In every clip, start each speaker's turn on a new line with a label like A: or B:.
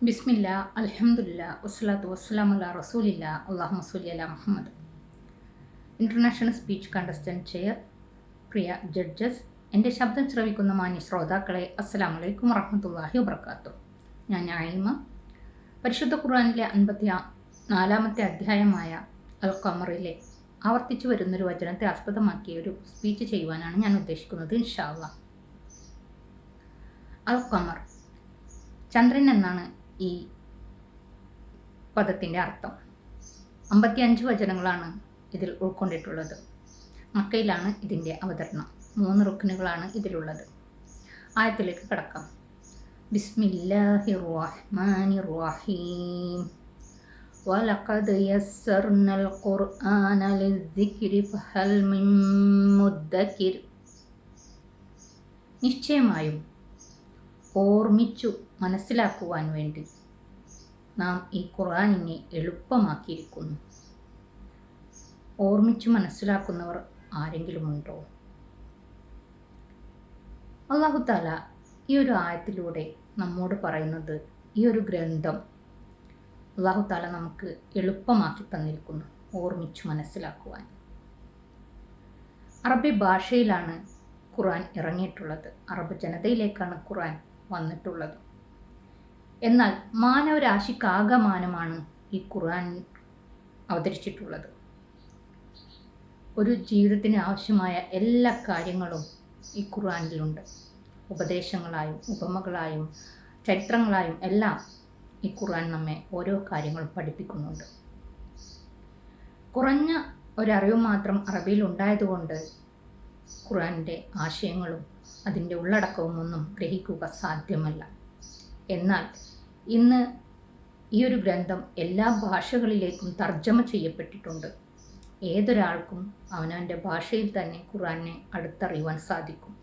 A: ബിസ്മില്ല, അൽഹംദുലില്ലാ, വസ്സലാത്തു വസ്സലാമു അലാ റസൂലില്ലാ, അല്ലാഹുമ്മ സ്വല്ലി അലാ മുഹമ്മദ്. ഇൻ്റർനാഷണൽ സ്പീച്ച് കണ്ടസ്റ്റൻറ്റ് ചെയർ, പ്രിയ ജഡ്ജസ്, എൻ്റെ ശബ്ദം ശ്രവിക്കുന്ന മാന്യ ശ്രോതാക്കളെ, അസ്സലാമു അലൈക്കും വറഹ്മത്തുള്ളാഹി വബറകാതുഹു. ഞാൻ നഈമ. പരിശുദ്ധ ഖുർആനിലെ 54-ാമത്തെ അധ്യായമായ അൽ ഖമറിലെ ആവർത്തിച്ചു വരുന്നൊരു വചനത്തെ ആസ്പദമാക്കിയ ഒരു സ്പീച്ച് ചെയ്യുവാനാണ് ഞാൻ ഉദ്ദേശിക്കുന്നത്, ഇൻഷാ അല്ലാഹ്. അൽ ഖമർ, ചന്ദ്രൻ എന്നാണ് ഈ പദത്തിൻ്റെ അർത്ഥം. 55 വചനങ്ങളാണ് ഇതിൽ ഉൾക്കൊണ്ടിട്ടുള്ളത്. മക്കയിലാണ് ഇതിൻ്റെ അവതരണം. 3 റുക്നുകളാണ് ഇതിലുള്ളത്. ആയത്തിലേക്ക് കടക്കാം. ബിസ്മില്ലാഹിർ റഹ്മാനിർ റഹീം. വലഖദ് യസ്സർനൽ ഖുർആന ലിദ്ദിക്രി ഫഹൽ മിൻ മുദ്ദക്കിർ. നിശ്ചയമായും ഓർമ്മിച്ചു മനസ്സിലാക്കുവാൻ വേണ്ടി നാം ഈ ഖുർആനിനെ എളുപ്പമാക്കിയിരിക്കുന്നു. ഓർമ്മിച്ചു മനസ്സിലാക്കുന്നവർ ആരെങ്കിലുമുണ്ടോ? അല്ലാഹു തആല ഈ ഒരു ആയത്തിലൂടെ നമ്മോട് പറയുന്നത്, ഈ ഒരു ഗ്രന്ഥം അല്ലാഹു തആല നമുക്ക് എളുപ്പമാക്കി തന്നിരിക്കുന്നു ഓർമ്മിച്ചു മനസ്സിലാക്കുവാൻ. അറബി ഭാഷയിലാണ് ഖുർആൻ ഇറങ്ങിയിട്ടുള്ളത്. അറബ് ജനതയിലേക്കാണ് ഖുർആൻ വന്നിട്ടുള്ളത്. എന്നാൽ മാനവരാശിക്കാകമാനമാണ് ഈ ഖുർആൻ അവതരിച്ചിട്ടുള്ളത്. ഒരു ജീവിതത്തിന് ആവശ്യമായ എല്ലാ കാര്യങ്ങളും ഈ ഖുർആനിലുണ്ട്. ഉപദേശങ്ങളായും ഉപമകളായും ചരിത്രങ്ങളായും എല്ലാം ഈ ഖുർആൻ നമ്മെ ഓരോ കാര്യങ്ങളും പഠിപ്പിക്കുന്നുണ്ട്. കുറഞ്ഞ ഒരറിവ് മാത്രം അറബിയിൽ ഉണ്ടായതുകൊണ്ട് ഖുർആനിൻ്റെ ആശയങ്ങളും അതിൻ്റെ ഉള്ളടക്കവും ഒന്നും ഗ്രഹിക്കുക സാധ്യമല്ല. എന്നാൽ ഇന്ന് ഈ ഒരു ഗ്രന്ഥം എല്ലാ ഭാഷകളിലേക്കും തർജ്ജമ ചെയ്യപ്പെട്ടിട്ടുണ്ട്. ഏതൊരാൾക്കും അവനവൻ്റെ ഭാഷയിൽ തന്നെ ഖുർആനെ അടുത്തറിയുവാൻ സാധിക്കും.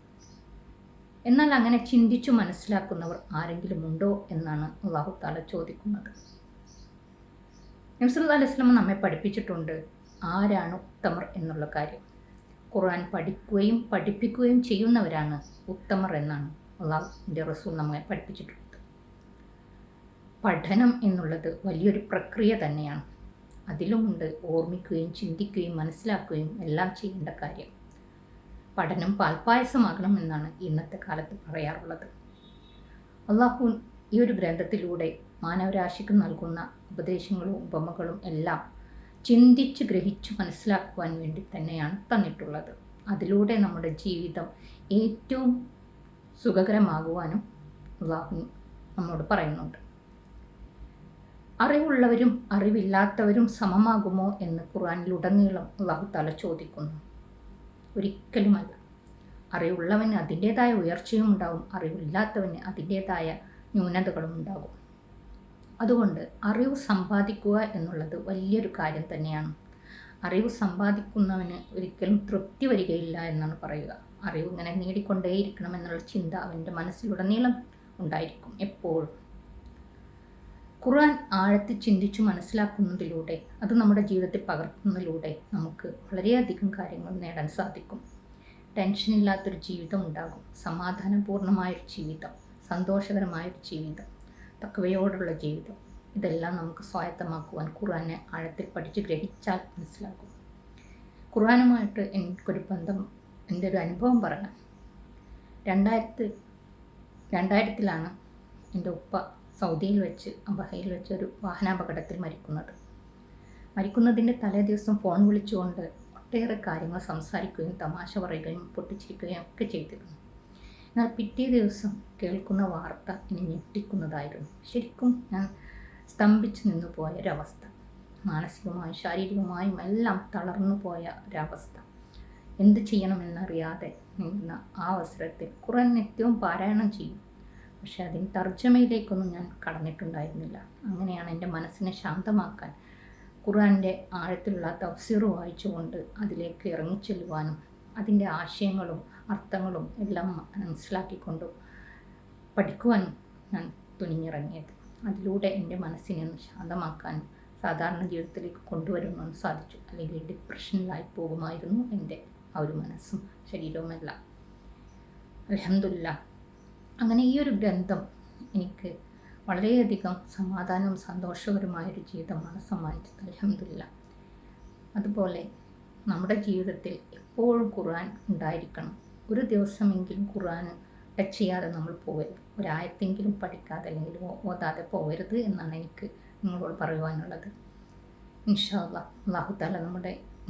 A: എന്നാൽ അങ്ങനെ ചിന്തിച്ചു മനസ്സിലാക്കുന്നവർ ആരെങ്കിലും ഉണ്ടോ എന്നാണ് അല്ലാഹു തആല ചോദിക്കുന്നത്. നബി സല്ലല്ലാഹു അലൈഹി വസല്ലം നമ്മെ പഠിപ്പിച്ചിട്ടുണ്ട് ആരാണ് ഉത്തമർ എന്നുള്ള കാര്യം. ഖുർആൻ പഠിക്കുകയും പഠിപ്പിക്കുകയും ചെയ്യുന്നവരാണ് ഉത്തമർ എന്നാണ് അല്ലാഹുവിൻ്റെ റസൂൽ നമ്മെ പഠിപ്പിച്ചിട്ടുള്ളത്. പഠനം എന്നുള്ളത് വലിയൊരു പ്രക്രിയ തന്നെയാണ്. അതിലുമുണ്ട് ഓർമ്മിക്കുകയും ചിന്തിക്കുകയും മനസ്സിലാക്കുകയും എല്ലാം ചെയ്യേണ്ട കാര്യം. പഠനം പാൽപ്പായസമാകണം എന്നാണ് ഇന്നത്തെ കാലത്ത് പറയാറുള്ളത്. അല്ലാഹു ഈ ഒരു ഗ്രന്ഥത്തിലൂടെ മാനവരാശിക്ക് നൽകുന്ന ഉപദേശങ്ങളും ഉപമകളും എല്ലാം ചിന്തിച്ച് ഗ്രഹിച്ച് മനസ്സിലാക്കുവാൻ വേണ്ടി തന്നെയാണ് തന്നിട്ടുള്ളത്. അതിലൂടെ നമ്മുടെ ജീവിതം ഏറ്റവും സുഖകരമാകുവാനും അല്ലാഹു നമ്മോട് പറയുന്നുണ്ട്. അറിവുള്ളവരും അറിവില്ലാത്തവരും സമമാകുമോ എന്ന് ഖുർആനിലുടനീളം അല്ലാഹു തആല ചോദിക്കുന്നു. ഒരിക്കലുമല്ല. അറിവുള്ളവന് അതിൻ്റേതായ ഉയർച്ചയും ഉണ്ടാകും, അറിവില്ലാത്തവന് അതിൻ്റേതായ ന്യൂനതകളും ഉണ്ടാകും. അതുകൊണ്ട് അറിവ് സമ്പാദിക്കുക എന്നുള്ളത് വലിയൊരു കാര്യം തന്നെയാണ്. അറിവ് സമ്പാദിക്കുന്നവന് ഒരിക്കലും തൃപ്തി വരികയില്ല എന്നാണ് പറയുക. അറിവ് ഇങ്ങനെ നേടിക്കൊണ്ടേയിരിക്കണം എന്നുള്ള ചിന്ത അവൻ്റെ മനസ്സിലുടനീളം ഉണ്ടായിരിക്കും എപ്പോഴും. ഖുർആൻ ആഴത്തിൽ ചിന്തിച്ചു മനസ്സിലാക്കുന്നതിലൂടെ, അത് നമ്മുടെ ജീവിതത്തിൽ പകർത്തുന്നതിലൂടെ നമുക്ക് വളരെയധികം കാര്യങ്ങൾ നേടാൻ സാധിക്കും. ടെൻഷനില്ലാത്തൊരു ജീവിതം ഉണ്ടാകും, സമാധാനപൂർണമായൊരു ജീവിതം, സന്തോഷകരമായൊരു ജീവിതം, തഖ്വയോടുള്ള ജീവിതം. ഇതെല്ലാം നമുക്ക് സ്വായത്തമാക്കുവാൻ ഖുർആനെ ആഴത്തിൽ പഠിച്ച് ഗ്രഹിച്ചാൽ മനസ്സിലാകും. ഖുർആനുമായിട്ട് എനിക്കൊരു ബന്ധം, എൻ്റെ ഒരു അനുഭവം പറയാം. 2000-ലാണ് എൻ്റെ ഉപ്പ സൗദിയിൽ വെച്ച് അബഹയിൽ വെച്ച് ഒരു വാഹനാപകടത്തിൽ മരിക്കുന്നതിൻ്റെ തലേ ദിവസം ഫോൺ വിളിച്ചുകൊണ്ട് ഒട്ടേറെ കാര്യങ്ങൾ സംസാരിക്കുകയും തമാശ പറയുകയും പൊട്ടിച്ചിരിക്കുകയും ഒക്കെ ചെയ്തിരുന്നു. എന്നാൽ പിറ്റേ ദിവസം കേൾക്കുന്ന വാർത്ത എന്നെ ഞെട്ടിക്കുന്നതായിരുന്നു. ശരിക്കും ഞാൻ സ്തംഭിച്ചു നിന്നു പോയ ഒരവസ്ഥ. മാനസികമായും ശാരീരികമായും എല്ലാം തളർന്നു പോയ ഒരവസ്ഥ. എന്ത് ചെയ്യണമെന്നറിയാതെ നിന്ന ആ അവസരത്തിൽ ഖുർആൻ നിത്യവും പാരായണം ചെയ്യും. പക്ഷെ അതിന് തർജ്ജമയിലേക്കൊന്നും ഞാൻ കടന്നിട്ടുണ്ടായിരുന്നില്ല. അങ്ങനെയാണ് എൻ്റെ മനസ്സിനെ ശാന്തമാക്കാൻ ഖുർആൻ്റെ ആഴത്തിലുള്ള തഫ്സീർ വായിച്ചുകൊണ്ട് അതിലേക്ക് ഇറങ്ങിച്ചെല്ലുവാനും അതിൻ്റെ ആശയങ്ങളും അർത്ഥങ്ങളും എല്ലാം മനസ്സിലാക്കിക്കൊണ്ട് പഠിക്കുവാനും ഞാൻ തുനിഞ്ഞിറങ്ങിയത്. അതിലൂടെ എൻ്റെ മനസ്സിനെ ഒന്ന് ശാന്തമാക്കാനും സാധാരണ ജീവിതത്തിലേക്ക് കൊണ്ടുവരുവാനും സാധിച്ചു. അല്ലെങ്കിൽ ഡിപ്രഷനിലായി പോകുമായിരുന്നു എൻ്റെ ആ ഒരു മനസ്സും ശരീരവുമെല്ലാം. അൽഹംദുലില്ലാ. അങ്ങനെ ഈ ഒരു ഗ്രന്ഥം എനിക്ക് വളരെയധികം സമാധാനവും സന്തോഷകരമായൊരു ജീവിതമാണ് സമ്മാനിച്ചത്. അൽഹംദുലില്ലാ. അതുപോലെ നമ്മുടെ ജീവിതത്തിൽ എപ്പോഴും ഖുർആൻ ഉണ്ടായിരിക്കണം. ഒരു ദിവസമെങ്കിലും ഖുർആൻ ടച്ച് ചെയ്യാതെ നമ്മൾ പോകരുത്. ഒരായത്തെങ്കിലും പഠിക്കാതെ അല്ലെങ്കിൽ ഓതാതെ പോകരുത് എന്നാണ് എനിക്ക് നിങ്ങളോട് പറയുവാനുള്ളത്. ഇൻഷാ അല്ലാഹ് അല്ലാഹു തആല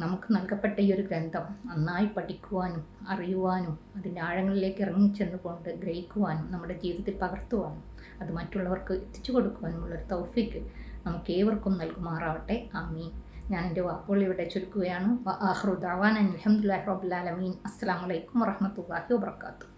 A: നമുക്ക് നൽകപ്പെട്ട ഈ ഒരു ഗ്രന്ഥം നന്നായി പഠിക്കുവാനും അറിയുവാനും അതിൻ്റെ ആഴങ്ങളിലേക്ക് ഇറങ്ങിച്ചെന്നുകൊണ്ട് ഗ്രഹിക്കുവാനും നമ്മുടെ ജീവിതത്തിൽ പകർത്തുവാനും അത് മറ്റുള്ളവർക്ക് എത്തിച്ചു കൊടുക്കുവാനുമുള്ളൊരു തൗഫീക്ക് നമുക്ക് ഏവർക്കും നൽകുമാറാവട്ടെ. ആമീൻ. ഞാൻ എൻ്റെ വാക്കുകൾ ഇവിടെ ചുരുക്കുകയാണ്. വ ആഖിറു ദഅവാന അൽഹംദുലില്ലാഹി റബ്ബിൽ ആലമീൻ. അസ്സലാമു അലൈക്കും വറഹ്മത്തുള്ളാഹി വബറകാതുഹു.